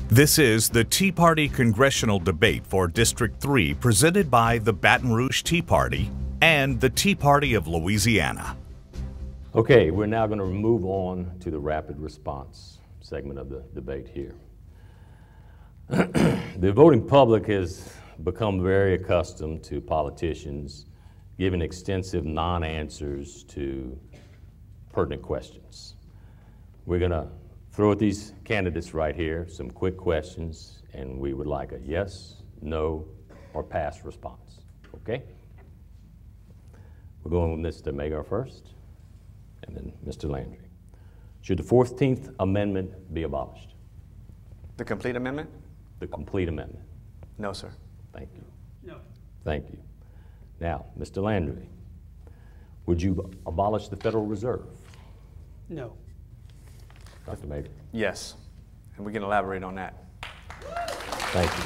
This is the Tea Party Congressional Debate for District 3, presented by the Baton Rouge Tea Party and the Tea Party of Louisiana. Okay, we're now going to move on to the rapid response segment of the debate here. The voting public has become very accustomed to politicians giving extensive non-answers to pertinent questions. We're going to throw at these candidates right here some quick questions, and we would like a yes, no, or pass response. Okay? We're going with Mr. Magar first, and then Mr. Landry. Should the 14th Amendment be abolished? The complete amendment? The complete amendment. No, sir. Thank you. No. Thank you. Now, Mr. Landry, would you abolish the Federal Reserve? No. Dr. Magar? Yes, and we can elaborate on that. Thank you.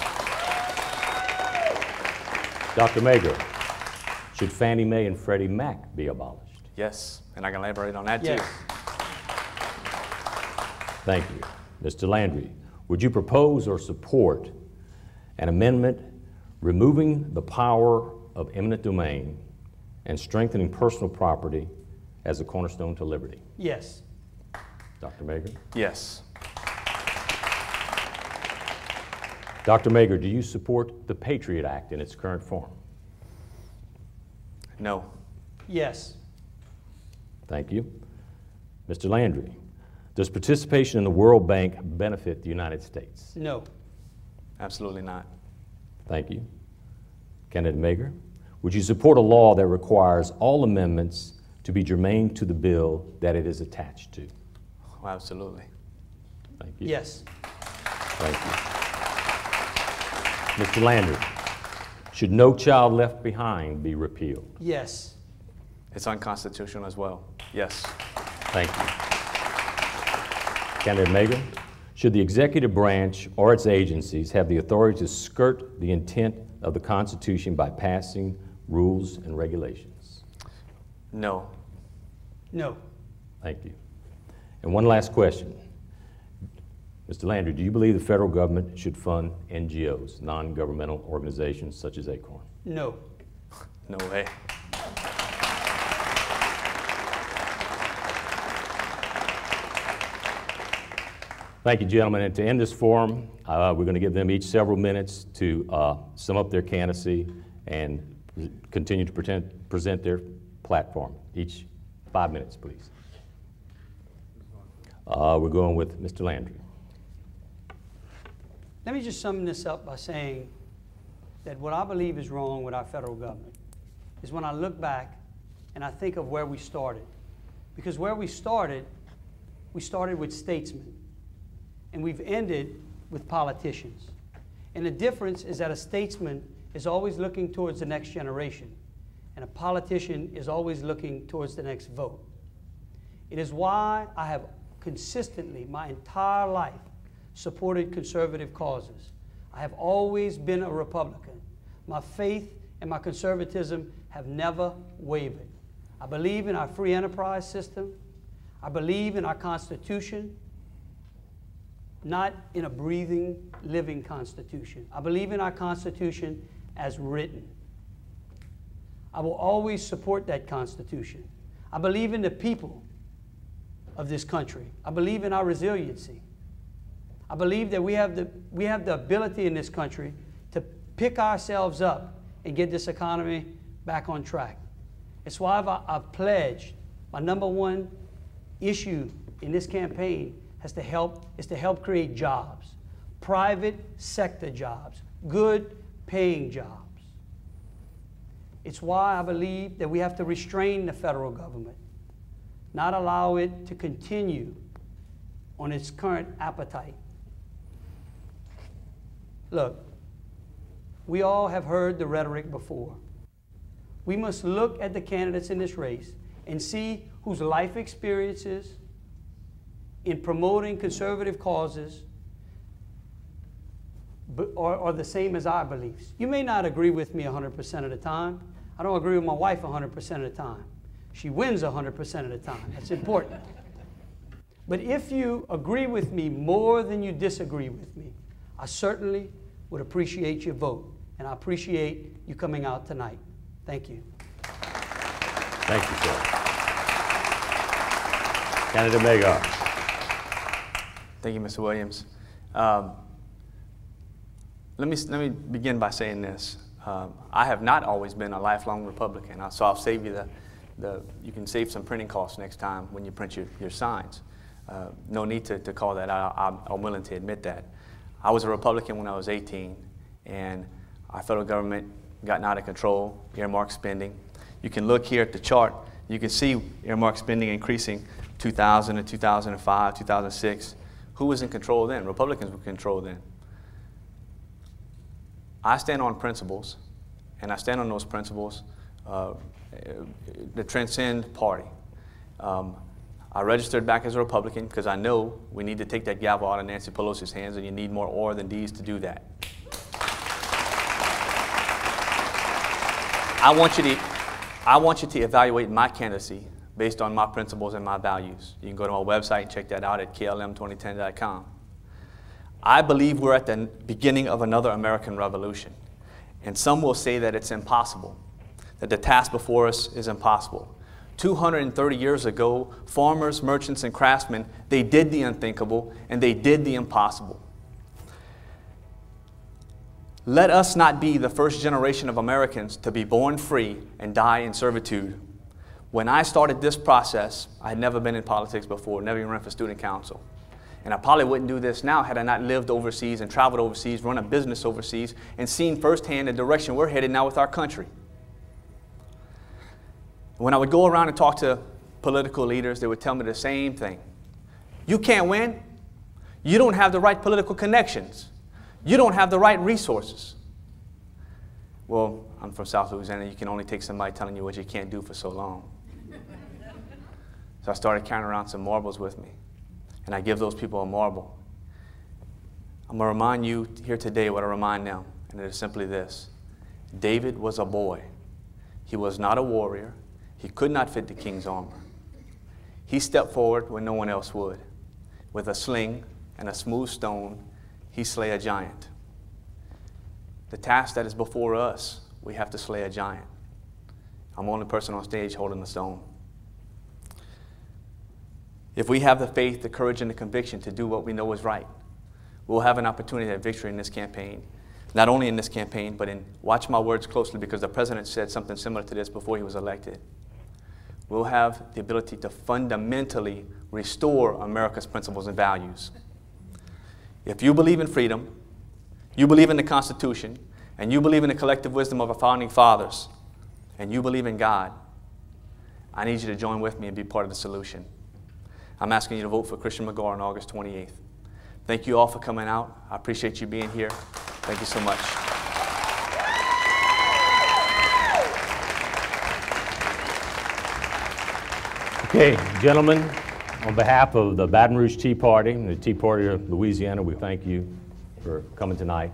Dr. Magar, should Fannie Mae and Freddie Mac be abolished? Yes, and I can elaborate on that Yes. too. Thank you. Mr. Landry, would you propose or support an amendment removing the power of eminent domain and strengthening personal property as a cornerstone to liberty? Yes. Dr. Magar? Yes. Dr. Magar, do you support the Patriot Act in its current form? No. Yes. Thank you. Mr. Landry, does participation in the World Bank benefit the United States? No. Absolutely not. Thank you. Candidate Magar, would you support a law that requires all amendments to be germane to the bill that it is attached to? Oh, absolutely. Thank you. Yes. Thank you. Mr. Landry, should No Child Left Behind be repealed? Yes. It's unconstitutional as well. Yes. Thank you. Candidate Magar, should the executive branch or its agencies have the authority to skirt the intent of the Constitution by passing rules and regulations? No. No. Thank you. And one last question. Mr. Landry, do you believe the federal government should fund NGOs, non-governmental organizations such as ACORN? No. No way. Thank you, gentlemen. And to end this forum, we're going to give them each several minutes to sum up their candidacy and continue to present their platform. Each 5 minutes, please. We're going with Mr. Landry. Let me just sum this up by saying that what I believe is wrong with our federal government is when I look back and I think of where we started. Because where we started with statesmen, and we've ended with politicians. And the difference is that a statesman is always looking towards the next generation, and a politician is always looking towards the next vote. It is why I have consistently, my entire life, supported conservative causes. I have always been a Republican. My faith and my conservatism have never wavered. I believe in our free enterprise system. I believe in our Constitution, not in a breathing, living Constitution. I believe in our Constitution as written. I will always support that Constitution. I believe in the people of this country. I believe in our resiliency. I believe that we have the ability in this country to pick ourselves up and get this economy back on track. It's why I've pledged my #1 issue in this campaign is to help create jobs, private sector jobs, good paying jobs. It's why I believe that we have to restrain the federal government, not allow it to continue on its current appetite. Look, we all have heard the rhetoric before. We must look at the candidates in this race and see whose life experiences in promoting conservative causes are the same as our beliefs. You may not agree with me 100% of the time. I don't agree with my wife 100% of the time. She wins 100% of the time. That's important. But if you agree with me more than you disagree with me, I certainly would appreciate your vote, and I appreciate you coming out tonight. Thank you. Thank you, sir. Candidate Magar. Thank you, Mr. Williams. Let me begin by saying this. I have not always been a lifelong Republican, so I'll save you you can save some printing costs next time when you print your signs. No need to call that out. I'm willing to admit that. I was a Republican when I was 18, and our federal government gotten out of control, earmark spending. You can look here at the chart. You can see earmark spending increasing 2000 to 2005, 2006. Who was in control then? Republicans were in control then. I stand on principles, and I stand on those principles that transcend party. I registered back as a Republican because I know we need to take that gavel out of Nancy Pelosi's hands, and you need more or than D's to do that. I want you to evaluate my candidacy based on my principles and my values. You can go to my website and check that out at klm2010.com. I believe we're at the beginning of another American revolution, and some will say that it's impossible, that the task before us is impossible. 230 years ago, farmers, merchants, and craftsmen, they did the unthinkable and they did the impossible. Let us not be the first generation of Americans to be born free and die in servitude. When I started this process, I had never been in politics before, never even run for student council. And I probably wouldn't do this now had I not lived overseas and traveled overseas, run a business overseas, and seen firsthand the direction we're headed now with our country. When I would go around and talk to political leaders, they would tell me the same thing. You can't win. You don't have the right political connections. You don't have the right resources. Well, I'm from South Louisiana. You can only take somebody telling you what you can't do for so long. So I started carrying around some marbles with me. And I give those people a marble. I'm going to remind you here today what I remind them. And it is simply this. David was a boy. He was not a warrior. He could not fit the king's armor. He stepped forward when no one else would. With a sling and a smooth stone, he slay a giant. The task that is before us, we have to slay a giant. I'm the only person on stage holding the stone. If we have the faith, the courage, and the conviction to do what we know is right, we'll have an opportunity to have victory in this campaign. Not only in this campaign, but watch my words closely, because the president said something similar to this before he was elected. We'll have the ability to fundamentally restore America's principles and values. If you believe in freedom, you believe in the Constitution, and you believe in the collective wisdom of our founding fathers, and you believe in God, I need you to join with me and be part of the solution. I'm asking you to vote for Kristian Magar on August 28th. Thank you all for coming out. I appreciate you being here. Thank you so much. Okay, gentlemen, on behalf of the Baton Rouge Tea Party and the Tea Party of Louisiana, we thank you for coming tonight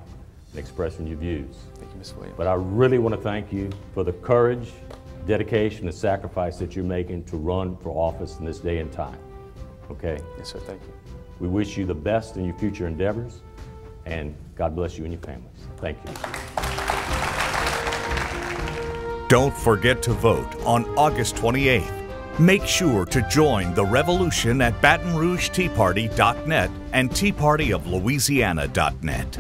and expressing your views. Thank you, Mr. Williams. But I really want to thank you for the courage, dedication, and sacrifice that you're making to run for office in this day and time. Okay? Yes, sir. Thank you. We wish you the best in your future endeavors, and God bless you and your families. Thank you. Don't forget to vote on August 28th. Make sure to join the revolution at BatonRougeTeaParty.net and TeaPartyOfLouisiana.net.